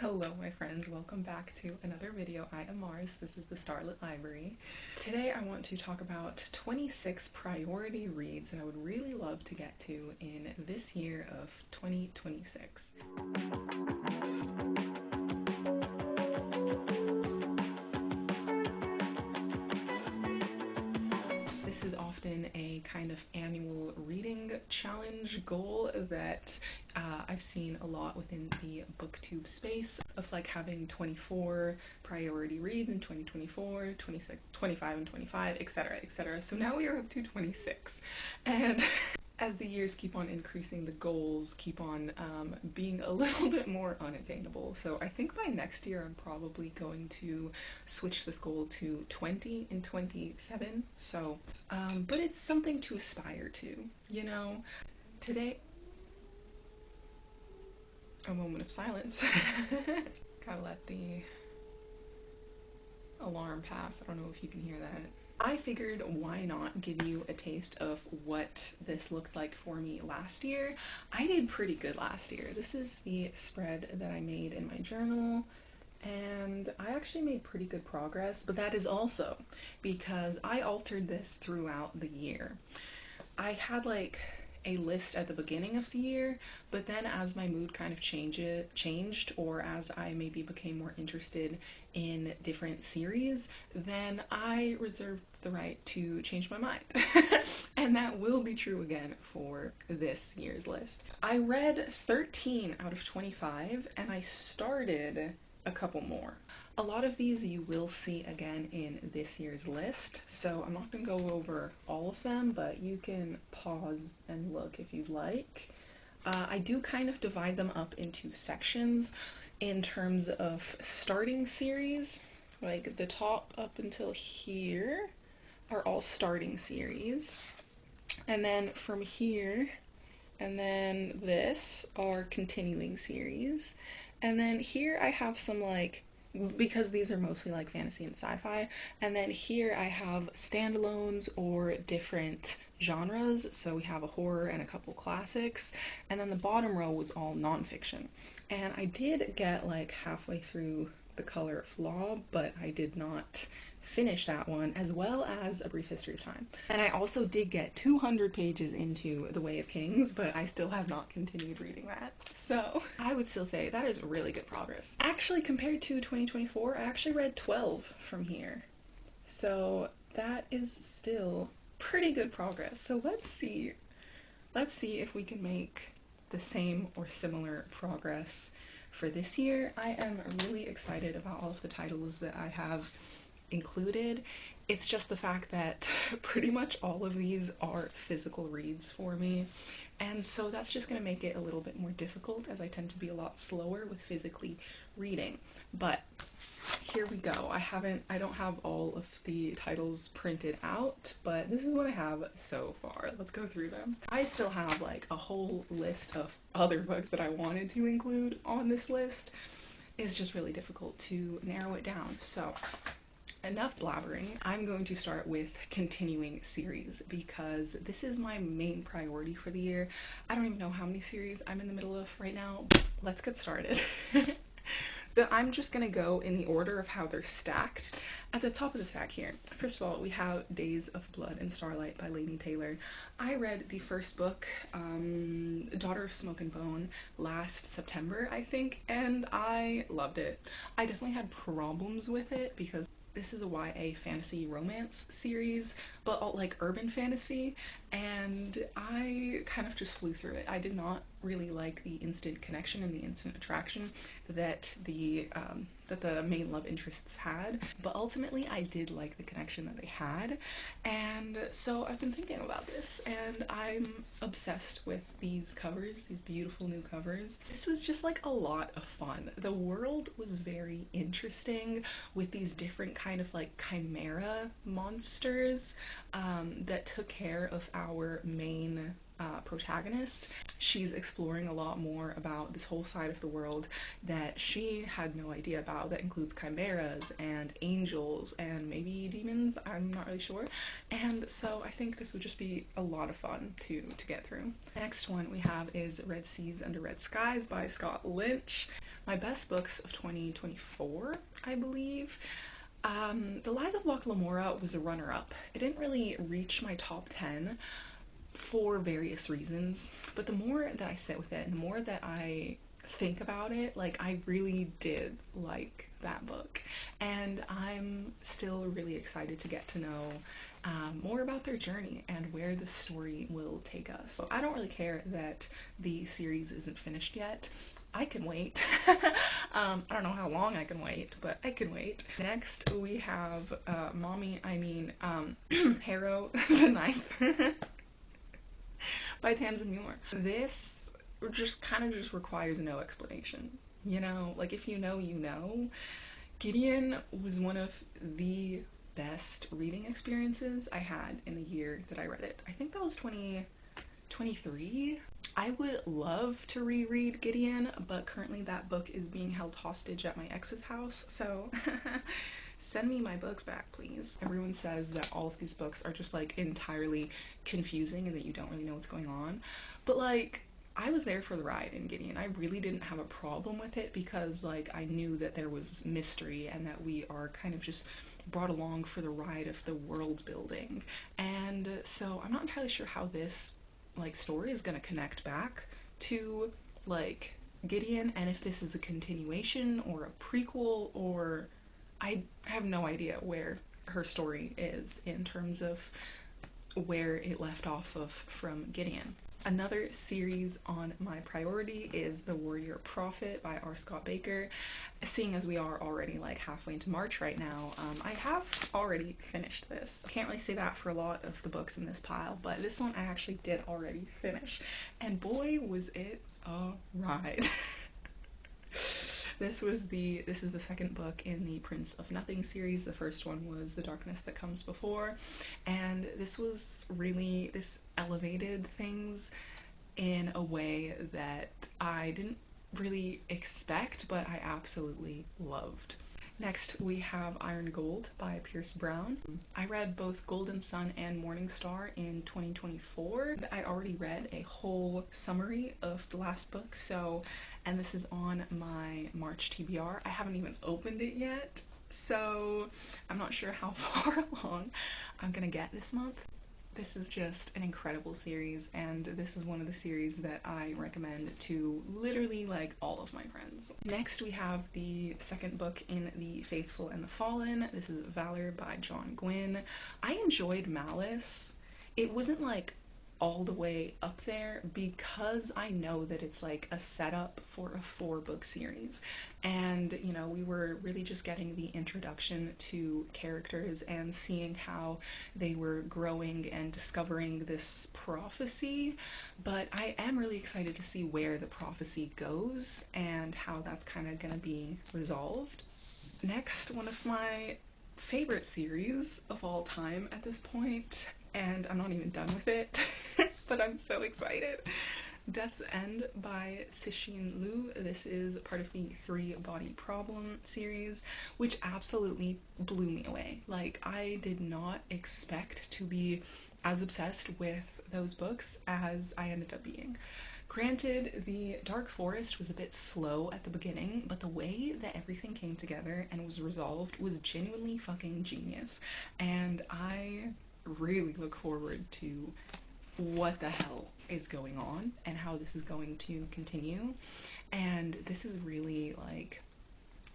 Hello my friends, welcome back to another video. I am Mars, this is the Starlit Library. Today I want to talk about 26 priority reads that I would really love to get to in this year of 2026. This is often a kind of annual reading challenge goal that I've seen a lot within the booktube space of like having 24 priority reads in 2024, 26, 25 and 25, etc, etc. So now we are up to 26, and as the years keep on increasing, the goals keep on being a little bit more unattainable. So I think by next year I'm probably going to switch this goal to 20 in 27. So, but it's something to aspire to, you know? Today, a moment of silence. Gotta let the alarm pass. I don't know if you can hear that. I figured why not give you a taste of what this looked like for me last year. I did pretty good last year. This is the spread that I made in my journal, and I actually made pretty good progress, but that is also because I altered this throughout the year. I had like a list at the beginning of the year, but then as my mood kind of changed, or as I maybe became more interested in different series, then I reserved the right to change my mind. And that will be true again for this year's list. I read 13 out of 25 and I started a couple more. A lot of these you will see again in this year's list, so I'm not going to go over all of them, but you can pause and look if you'd like. I do kind of divide them up into sections in terms of starting series. Like the top up until here are all starting series, and then from here and then this are continuing series, and then here I have some like, because these are mostly like fantasy and sci-fi, and then here I have standalones or different genres, so we have a horror and a couple classics, and then the bottom row was all nonfiction. And I did get like halfway through The Color of Law, but I did not finish that one, as well as A Brief History of Time. And I also did get 200 pages into The Way of Kings, but I still have not continued reading that. So I would still say that is really good progress. Actually, compared to 2024, I actually read 12 from here. So that is still pretty good progress. So let's see if we can make the same or similar progress for this year. I am really excited about all of the titles that I have included. It's just the fact that pretty much all of these are physical reads for me, and so that's just going to make it a little bit more difficult, as I tend to be a lot slower with physically reading. But here we go. I don't have all of the titles printed out, but this is what I have so far. Let's go through them. I still have like a whole list of other books that I wanted to include on this list. It's just really difficult to narrow it down. So enough blabbering. I'm going to start with continuing series because this is my main priority for the year. I don't even know how many series I'm in the middle of right now. Let's get started. I'm just gonna go in the order of how they're stacked. At the top of the stack here, first of all, we have Days of Blood and Starlight by Laini Taylor. I read the first book, Daughter of Smoke and Bone, last September, I think, and I loved it. I definitely had problems with it because this is a YA fantasy romance series, but all like urban fantasy, and I kind of just flew through it. I did not really like the instant connection and the instant attraction that the main love interests had, but ultimately I did like the connection that they had, and so I've been thinking about this, and I'm obsessed with these covers, these beautiful new covers. This was just like a lot of fun. The world was very interesting with these different kind of like chimera monsters that took care of our main protagonist. She's exploring a lot more about this whole side of the world that she had no idea about, that includes chimeras and angels and maybe demons, I'm not really sure. And so I think this would just be a lot of fun to get through. The next one we have is Red Seas Under Red Skies by Scott Lynch. My best books of 2024, I believe. The Lies of Locke Lamora was a runner-up. It didn't really reach my top 10 for various reasons, but the more that I sit with it and the more that I think about it, like, I really did like that book, and I'm still really excited to get to know more about their journey and where the story will take us. So I don't really care that the series isn't finished yet. I can wait. I don't know how long I can wait, but I can wait. Next, we have Harrow the Ninth by Tamsin Muir. This just kind of just requires no explanation. You know, like, if you know, you know. Gideon was one of the best reading experiences I had in the year that I read it. I think that was 2023. I would love to reread Gideon, but currently that book is being held hostage at my ex's house, so send me my books back, please. Everyone says that all of these books are just, like, entirely confusing and that you don't really know what's going on, but, like, I was there for the ride in Gideon. I really didn't have a problem with it because, like, I knew that there was mystery and that we are kind of just brought along for the ride of the world building. And so I'm not entirely sure how this, like, story is gonna connect back to, like, Gideon, and if this is a continuation or a prequel, or I have no idea where her story is in terms of where it left off of from Gideon. Another series on my priority is The Warrior Prophet by R. Scott Baker. Seeing as we are already, like, halfway into March right now, I have already finished this. I can't really say that for a lot of the books in this pile, but this one I actually did already finish, and boy was it a ride. This is the second book in the Prince of Nothing series. The first one was The Darkness That Comes Before, and this elevated things in a way that I didn't really expect, but I absolutely loved. Next, we have Iron Gold by Pierce Brown. I read both Golden Sun and Morning Star in 2024. I already read a whole summary of the last book, and this is on my March TBR. I haven't even opened it yet, so I'm not sure how far along I'm gonna get this month. This is just an incredible series, and this is one of the series that I recommend to literally, like, all of my friends. Next, we have the second book in The Faithful and the Fallen. This is Valor by John Gwynne. I enjoyed Malice. It wasn't, like, all the way up there because I know that it's, like, a setup for a 4-book series, and, you know, we were really just getting the introduction to characters and seeing how they were growing and discovering this prophecy, but I am really excited to see where the prophecy goes and how that's kind of gonna be resolved. Next, one of my favorite series of all time at this point, and I'm not even done with it, but I'm so excited. Death's End by Cixin Liu. This is part of the 3 Body Problem series, which absolutely blew me away. Like, I did not expect to be as obsessed with those books as I ended up being. Granted, the Dark Forest was a bit slow at the beginning, but the way that everything came together and was resolved was genuinely fucking genius, and I really look forward to what the hell is going on and how this is going to continue. And this is really, like,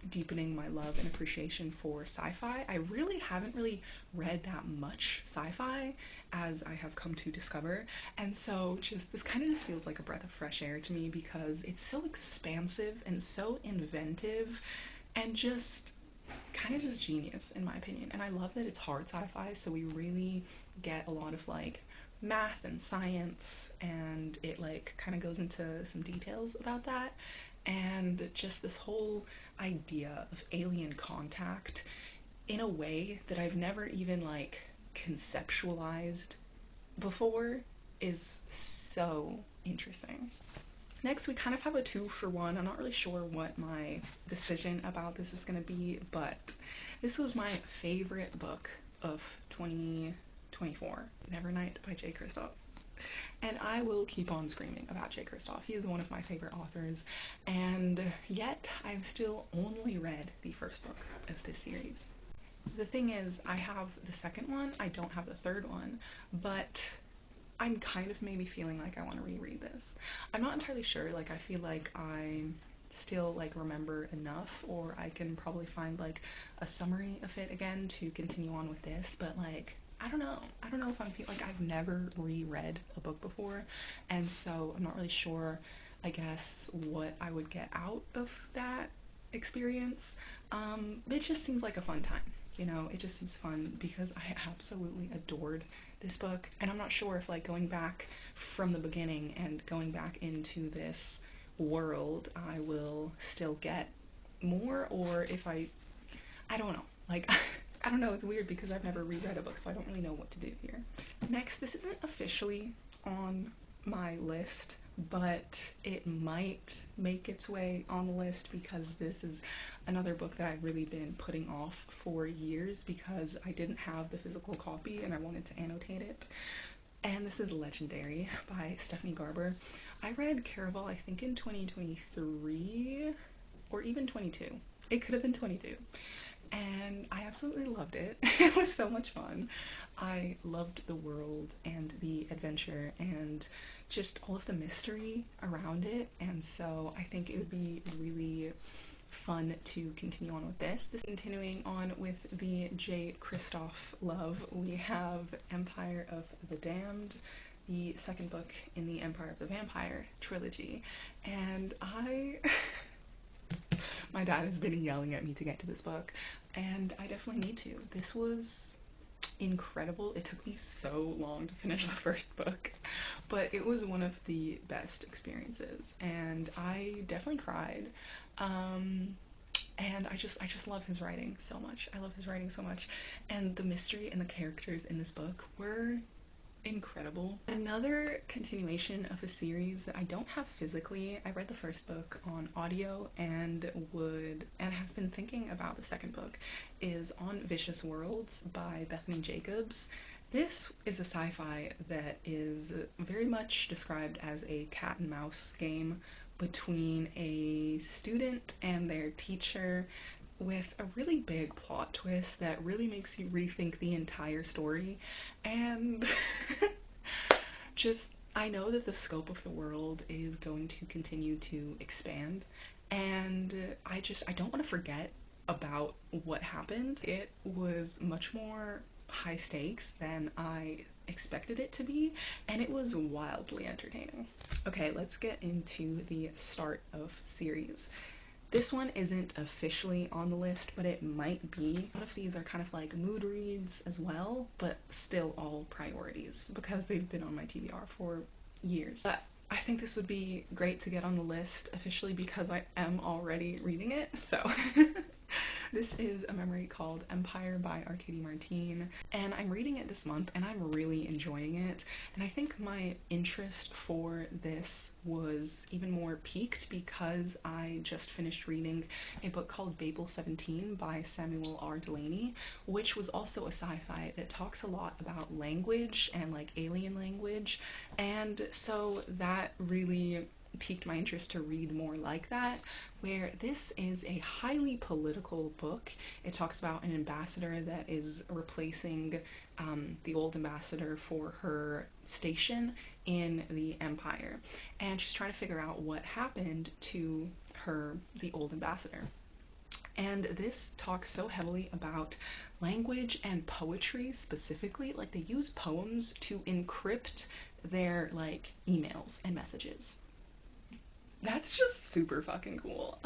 deepening my love and appreciation for sci-fi. I really haven't read that much sci-fi, as I have come to discover, and so this kind of just feels like a breath of fresh air to me because it's so expansive and so inventive and just kind of just genius, in my opinion. And I love that it's hard sci-fi, so we really get a lot of, like, math and science, and it, like, kind of goes into some details about that, and just this whole idea of alien contact in a way that I've never even, like, conceptualized before is so interesting. Next, we kind of have a 2-for-1. I'm not really sure what my decision about this is going to be, but this was my favorite book of 2024, Nevernight by J. Kristoff. And I will keep on screaming about Jay Kristoff. He is one of my favorite authors, and yet I've still only read the first book of this series. The thing is, I have the second one, I don't have the third one, but I'm kind of maybe feeling like I want to reread this. I'm not entirely sure, like I feel like I still like remember enough, or I can probably find like a summary of it again to continue on with this, but like I don't know if I'm like I've never reread a book before, and so I'm not really sure, I guess, what I would get out of that experience. It just seems like a fun time, you know, it just seems fun because I absolutely adored this book, and I'm not sure if like going back from the beginning and going back into this world I will still get more, or if I don't know, like I don't know, it's weird because I've never reread a book, so I don't really know what to do here. Next, this isn't officially on my list, but it might make its way on the list because this is another book that I've really been putting off for years because I didn't have the physical copy and I wanted to annotate it. And this is Legendary by Stephanie Garber. I read Caraval, I think in 2023 or even 22. It could have been 22. And I absolutely loved it. It was so much fun. I loved the world and the adventure and just all of the mystery around it, and so I think it would be really fun to continue on with this. Continuing on with the Jay Kristoff love, we have Empire of the Damned, the second book in the Empire of the Vampire trilogy, and my dad has been yelling at me to get to this book, and I definitely need to. This was incredible. It took me so long to finish the first book, but it was one of the best experiences, and I definitely cried. And I just love his writing so much. I love his writing so much, and the mystery and the characters in this book were incredible. Another continuation of a series that I don't have physically. I read the first book on audio and have been thinking about the second book, is On Vicious Worlds by Bethany Jacobs. This is a sci-fi that is very much described as a cat and mouse game between a student and their teacher, with a really big plot twist that really makes you rethink the entire story. And just, I know that the scope of the world is going to continue to expand, and I don't want to forget about what happened. It was much more high stakes than I expected it to be, and it was wildly entertaining. Okay, let's get into the start of series. This one isn't officially on the list, but it might be. One of these are kind of like mood reads as well, but still all priorities because they've been on my TBR for years. But I think this would be great to get on the list officially because I am already reading it, so this is a memory called Empire by Arcady Martine, and I'm reading it this month and I'm really enjoying it, and I think my interest for this was even more piqued because I just finished reading a book called Babel 17 by Samuel R. Delany, which was also a sci-fi that talks a lot about language and like alien language, and so that really piqued my interest to read more like that, where this is a highly political book. It talks about an ambassador that is replacing the old ambassador for her station in the Empire, and she's trying to figure out what happened to her, the old ambassador. And this talks so heavily about language and poetry specifically. Like, they use poems to encrypt their like emails and messages. That's just super fucking cool.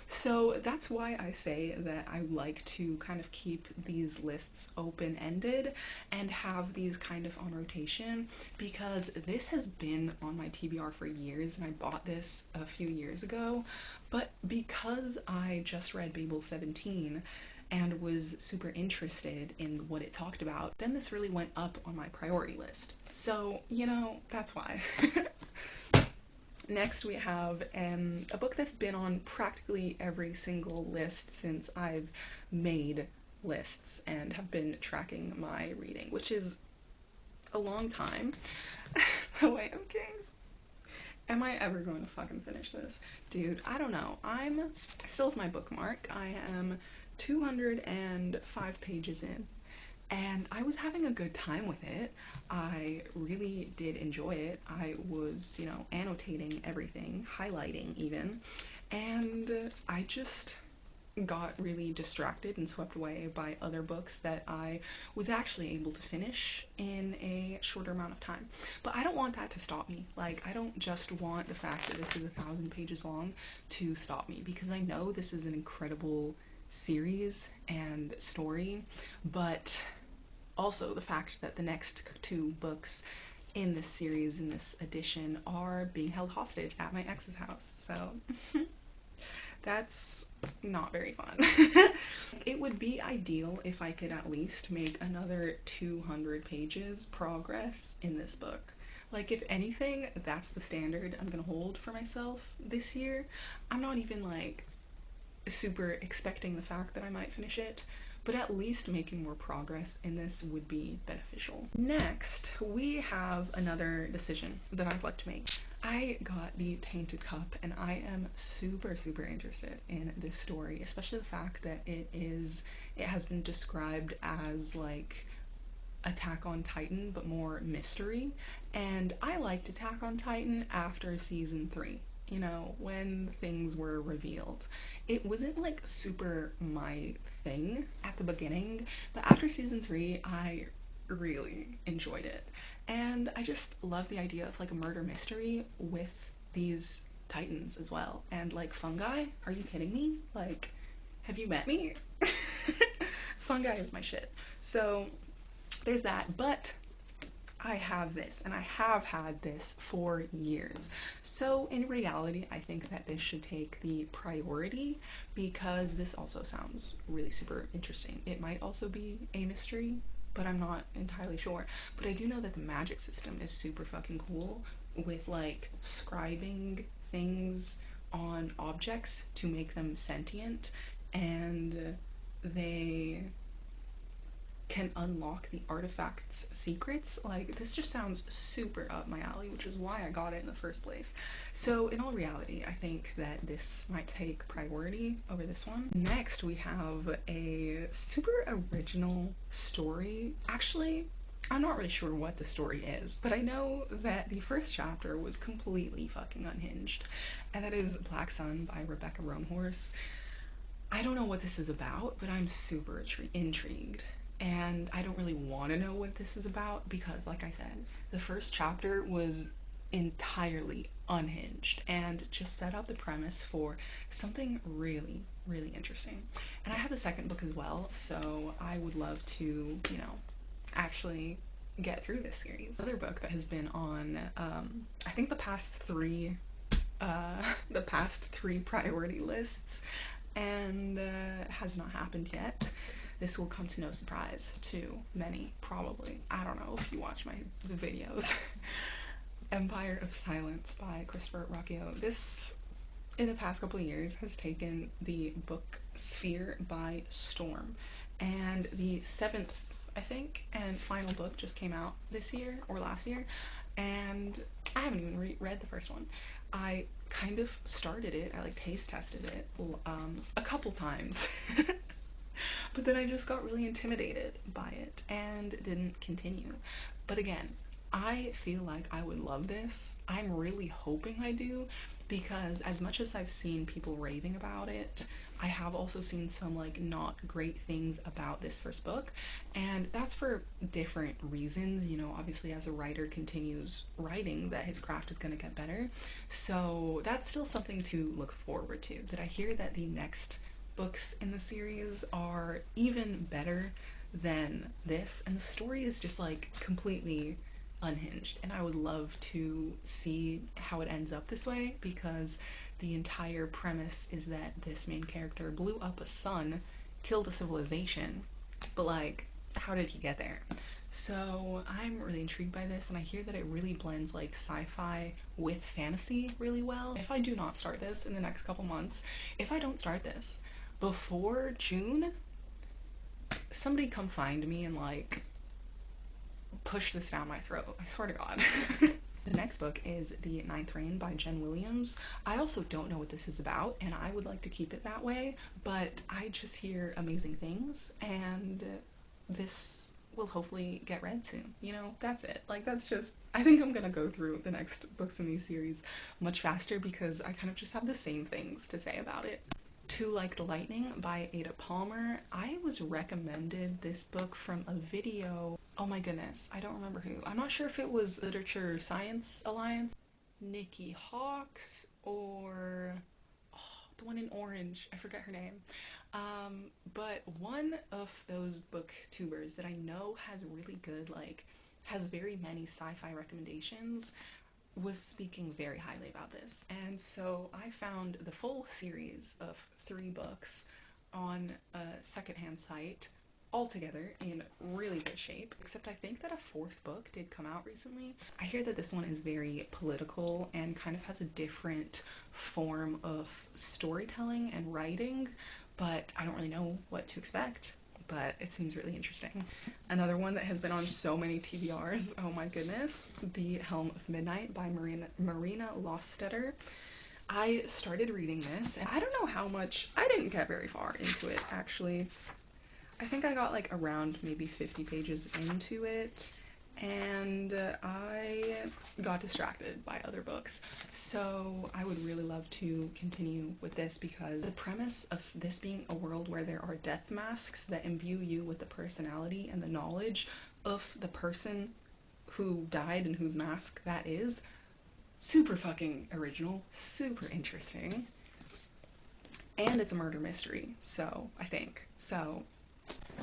So that's why I say that I like to kind of keep these lists open-ended and have these kind of on rotation, because this has been on my TBR for years, and I bought this a few years ago, but because I just read Babel 17 and was super interested in what it talked about, then this really went up on my priority list. So, you know, that's why. Next we have a book that's been on practically every single list since I've made lists and have been tracking my reading, which is a long time. The Way of Kings. Am I ever going to fucking finish this? Dude, I don't know. I'm still with my bookmark. I am 205 pages in, and I was having a good time with it. I really did enjoy it. I was, annotating everything, highlighting even, and I just got really distracted and swept away by other books that I was actually able to finish in a shorter amount of time. But I don't want that to stop me. Like, I don't just want the fact that this is 1,000 pages long to stop me, because I know this is an incredible series and story, but also the fact that the next two books in this series, in this edition, are being held hostage at my ex's house. So that's not very fun. It would be ideal if I could at least make another 200 pages progress in this book. Like, if anything, that's the standard I'm gonna hold for myself this year. I'm not even like super expecting the fact that I might finish it, but at least making more progress in this would be beneficial. Next, we have another decision that I'd like to make. I got the Tainted Cup, and I am super interested in this story, especially the fact that it has been described as like Attack on Titan, but more mystery. And I liked Attack on Titan after season 3, when things were revealed. It wasn't like super my thing at the beginning, but after season 3, I really enjoyed it. And I just love the idea of like a murder mystery with these titans as well. And like fungi? Are you kidding me? Like, have you met me? Fungi is my shit. So there's that, but I have this, and I have had this for years. So in reality, I think that this should take the priority, because this also sounds really super interesting. It might also be a mystery, but I'm not entirely sure. But I do know that the magic system is super fucking cool, with like scribing things on objects to make them sentient, and they can unlock the artifact's secrets. Like, this just sounds super up my alley, which is why I got it in the first place. So in all reality, I think that this might take priority over this one. Next, we have a super original story. Actually, I'm not really sure what the story is, but I know that the first chapter was completely fucking unhinged, and that is Black Sun by Rebecca Roanhorse. I don't know what this is about, but I'm super intrigued. And I don't really want to know what this is about, because, like I said, the first chapter was entirely unhinged and just set up the premise for something really interesting. And I have the second book as well, so I would love to, actually get through this series. Another book that has been on, I think the past three priority lists, and has not happened yet. This will come to no surprise to many, probably. I don't know if you watch my videos. Empire of Silence by Christopher Rocchio. This, in the past couple of years, has taken the book sphere by storm. And the 7th, I think, and final book just came out this year, or last year, and I haven't even read the first one. I kind of started it, I like taste tested it a couple times. But then I just got really intimidated by it and didn't continue. But again, I feel like I would love this. I'm really hoping I do, because as much as I've seen people raving about it, I have also seen some like not great things about this first book, and that's for different reasons. Obviously as a writer continues writing, that his craft is going to get better. So that's still something to look forward to. That I hear that the next books in the series are even better than this, and the story is just like completely unhinged, and I would love to see how it ends up this way, because the entire premise is that this main character blew up a sun, killed a civilization, but like, how did he get there? So I'm really intrigued by this, and I hear that it really blends like sci-fi with fantasy really well. If I do not start this in the next couple months, if I don't start this before June, somebody come find me and like push this down my throat. I swear to God. The next book is The Ninth Reign by Jen Williams. I also don't know what this is about, and I would like to keep it that way, but I just hear amazing things, and this will hopefully get read soon. You know, that's it. Like, that's just, I think I'm gonna go through the next books in these series much faster because I kind of just have the same things to say about it. To Like the Lightning by Ada Palmer. I was recommended this book from a video. Oh my goodness, I don't remember who. I'm not sure if it was Literature Science Alliance, Nikki Hawks, or the one in orange. I forget her name. But one of those booktubers that I know has really good, like, has very many sci-fi recommendations was speaking very highly about this. And so I found the full series of 3 books on a secondhand site all together in really good shape, except I think that a 4th book did come out recently. I hear that this one is very political and kind of has a different form of storytelling and writing, but I don't really know what to expect, but it seems really interesting. Another one that has been on so many TBRs, oh my goodness, The Helm of Midnight by Marina Lostetter. I started reading this, and I don't know how much, I didn't get very far into it, actually. I think I got like around maybe 50 pages into it, and I got distracted by other books. So I would really love to continue with this because the premise of this being a world where there are death masks that imbue you with the personality and the knowledge of the person who died and whose mask that is, super fucking original, super interesting. And it's a murder mystery, so I think. So,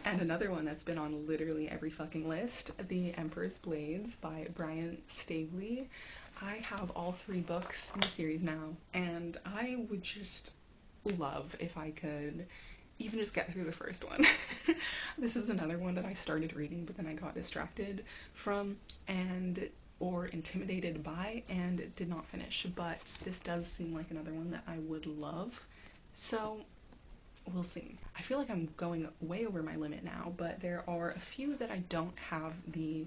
and another one that's been on literally every fucking list, The Emperor's Blades by Brian Staveley. I have all 3 books in the series now, and I would just love if I could even just get through the first one. This is another one that I started reading, but then I got distracted from and or intimidated by and did not finish, but this does seem like another one that I would love. So we'll see. I feel like I'm going way over my limit now, but there are a few that I don't have the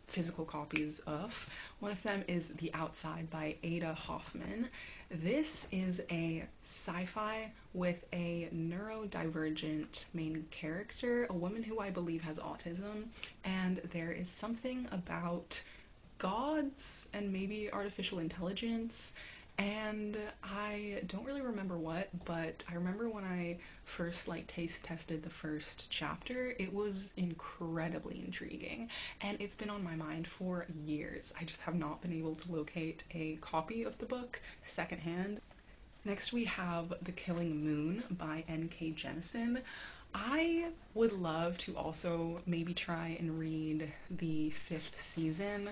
physical copies of. One of them is The Outside by Ada Hoffman. This is a sci-fi with a neurodivergent main character, a woman who I believe has autism, and there is something about gods and maybe artificial intelligence, and I don't really remember what, but I remember when I first like taste tested the first chapter, it was incredibly intriguing, and it's been on my mind for years. I just have not been able to locate a copy of the book secondhand. Next we have The Killing Moon by N.K. Jemisin. I would love to also maybe try and read the 5th season,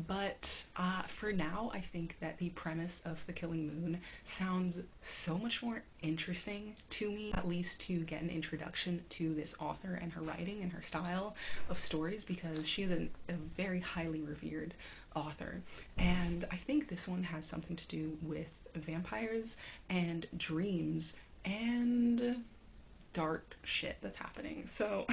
but for now I think that the premise of The Killing Moon sounds so much more interesting to me, at least to get an introduction to this author and her writing and her style of stories, because she is a very highly revered author, and I think this one has something to do with vampires and dreams and dark shit that's happening. So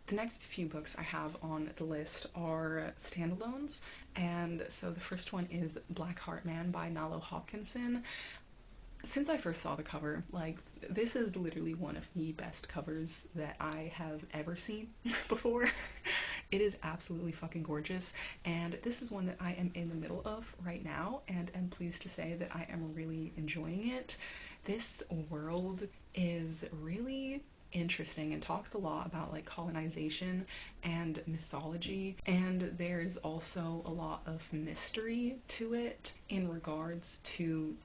the next few books I have on the list are standalones, and so the first one is Black Heart Man by Nalo Hopkinson. Since I first saw the cover, like, this is literally one of the best covers that I have ever seen before. It is absolutely fucking gorgeous, and this is one that I am in the middle of right now, and am pleased to say that I am really enjoying it. This world is really interesting and talks a lot about like colonization and mythology, and there's also a lot of mystery to it in regards to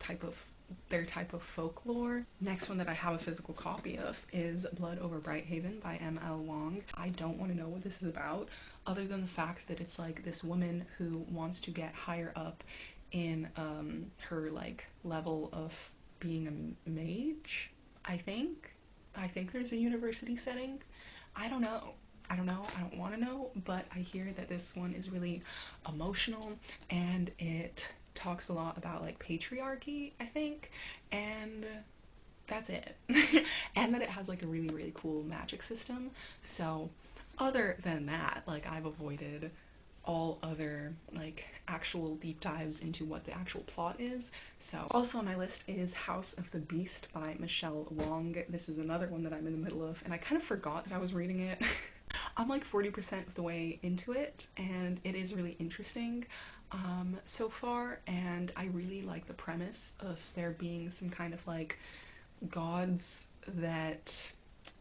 their type of folklore. Next one that I have a physical copy of is Blood Over Brighthaven by M.L. Wong. I don't want to know what this is about, other than the fact that it's like this woman who wants to get higher up in her like level of being a mage, I think. I think there's a university setting. I don't know. I don't want to know, but I hear that this one is really emotional, and it talks a lot about like patriarchy, I think, and that's it. And that it has like a really, really cool magic system. So Other than that, like, I've avoided all other like actual deep dives into what the actual plot is. So also on my list is House of the Beast by Michelle Wong. This is another one that I'm in the middle of, and I kind of forgot that I was reading it. I'm like 40% of the way into it, and it is really interesting so far, and I really like the premise of there being some kind of like gods that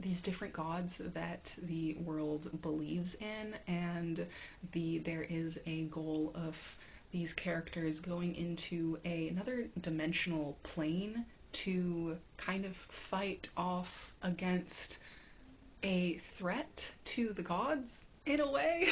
these different gods that the world believes in, and there is a goal of these characters going into another dimensional plane to kind of fight off against a threat to the gods in a way.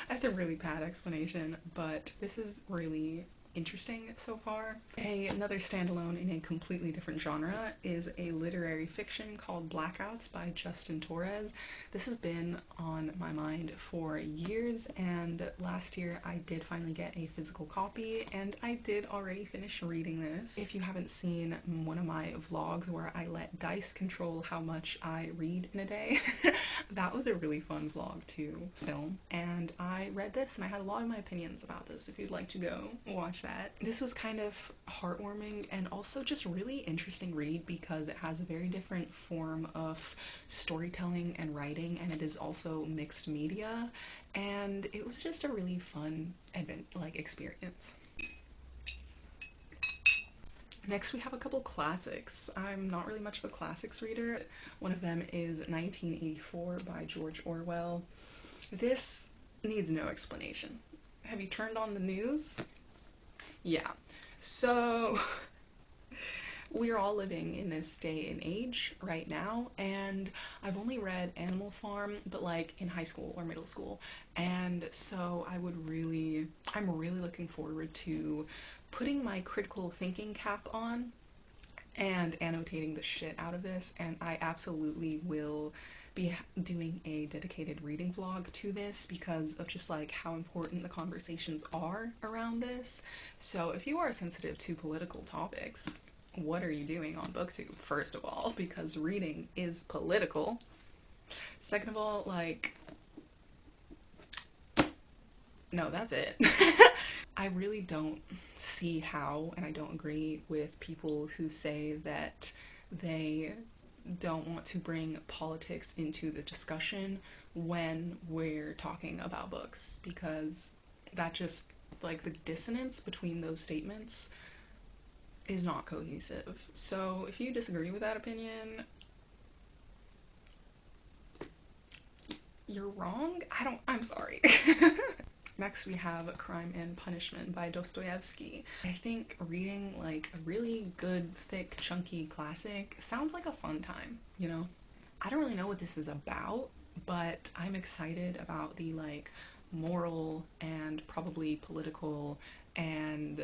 That's a really bad explanation, but this is really interesting so far. Another standalone in a completely different genre is a literary fiction called Blackouts by Justin Torres. This has been on my mind for years, and last year I did finally get a physical copy, and I did already finish reading this. If you haven't seen one of my vlogs where I let dice control how much I read in a day, that was a really fun vlog to film, and I read this and I had a lot of my opinions about this if you'd like to go watch that. This was kind of heartwarming and also just really interesting read because it has a very different form of storytelling and writing, and it is also mixed media, and it was just a really fun experience. Next we have a couple classics. I'm not really much of a classics reader. One of them is 1984 by George Orwell. This needs no explanation. Have you turned on the news? Yeah. So we're all living in this day and age right now, and I've only read Animal Farm, but like in high school or middle school, and so I'm really looking forward to putting my critical thinking cap on and annotating the shit out of this, and I absolutely will be doing a dedicated reading vlog to this because of just like how important the conversations are around this. So if you are sensitive to political topics, what are you doing on BookTube, first of all, because reading is political. Second of all, like, no, that's it. I really don't see how, and I don't agree with people who say that they don't want to bring politics into the discussion when we're talking about books, because that just, like, the dissonance between those statements is not cohesive. So if you disagree with that opinion, you're wrong. I'm sorry. Next we have Crime and Punishment by Dostoevsky. I think reading like a really good, thick, chunky classic sounds like a fun time, you know? I don't really know what this is about, but I'm excited about the like moral and probably political and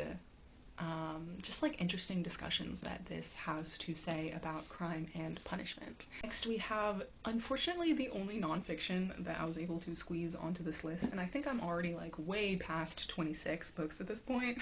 just like interesting discussions that this has to say about crime and punishment. Next we have, unfortunately, the only nonfiction that I was able to squeeze onto this list, and I think I'm already like way past 26 books at this point.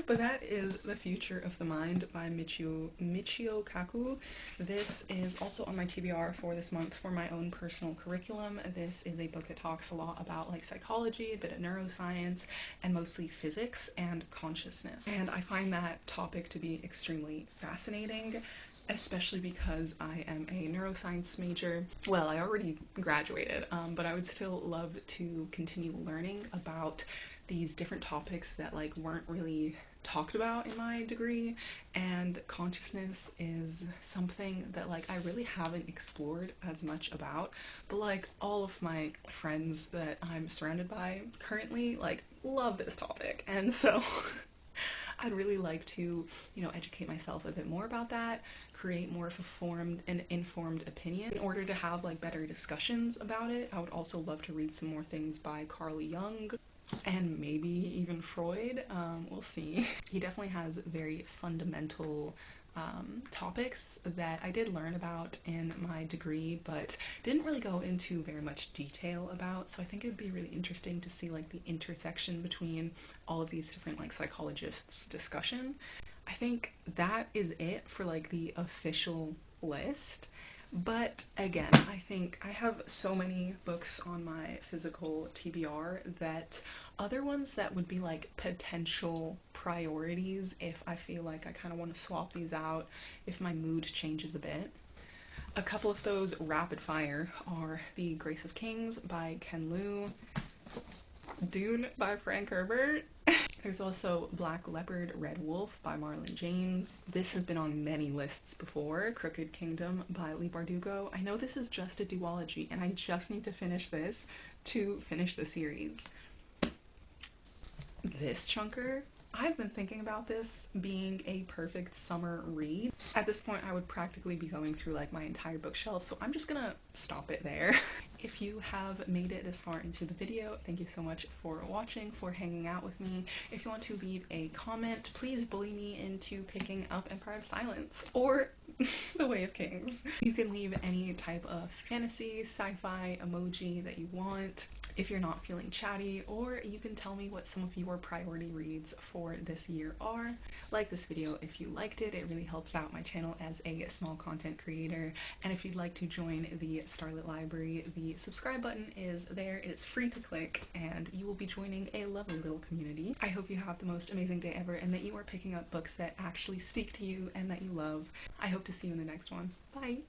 But that is The Future of the Mind by Michio Kaku. This is also on my TBR for this month for my own personal curriculum. This is a book that talks a lot about like psychology, a bit of neuroscience, and mostly physics and consciousness. And I find that topic to be extremely fascinating, especially because I am a neuroscience major. Well, I already graduated, but I would still love to continue learning about these different topics that like weren't really talked about in my degree, and consciousness is something that like I really haven't explored as much about, but like all of my friends that I'm surrounded by currently like love this topic, and so I'd really like to, you know, educate myself a bit more about that, create more of a formed and informed opinion in order to have like better discussions about it. I would also love to read some more things by Carl Jung and maybe even Freud. We'll see. He definitely has very fundamental topics that I did learn about in my degree, but didn't really go into very much detail about, so I think it would be really interesting to see like the intersection between all of these different like psychologists' discussion. I think that is it for like the official list, But again, I think I have so many books on my physical TBR that other ones that would be like potential priorities if I feel like I kind of want to swap these out if my mood changes a bit. A couple of those rapid fire are The Grace of Kings by Ken Liu, Dune by Frank Herbert. There's also Black Leopard, Red Wolf by Marlon James. This has been on many lists before. Crooked Kingdom by Leigh Bardugo. I know this is just a duology and I just need to finish this to finish the series. This chunker, I've been thinking about this being a perfect summer read. At this point, I would practically be going through like my entire bookshelf, so I'm just gonna stop it there. If you have made it this far into the video, thank you so much for watching, for hanging out with me. If you want to leave a comment, please bully me into picking up Empire of Silence or The Way of Kings. You can leave any type of fantasy, sci-fi emoji that you want if you're not feeling chatty, or you can tell me what some of your priority reads for this year are. Like this video if you liked it, it really helps out my channel as a small content creator. And if you'd like to join the Starlit Library, the subscribe button is there. It is free to click and you will be joining a lovely little community. I hope you have the most amazing day ever and that you are picking up books that actually speak to you and that you love. I hope to see you in the next one. Bye!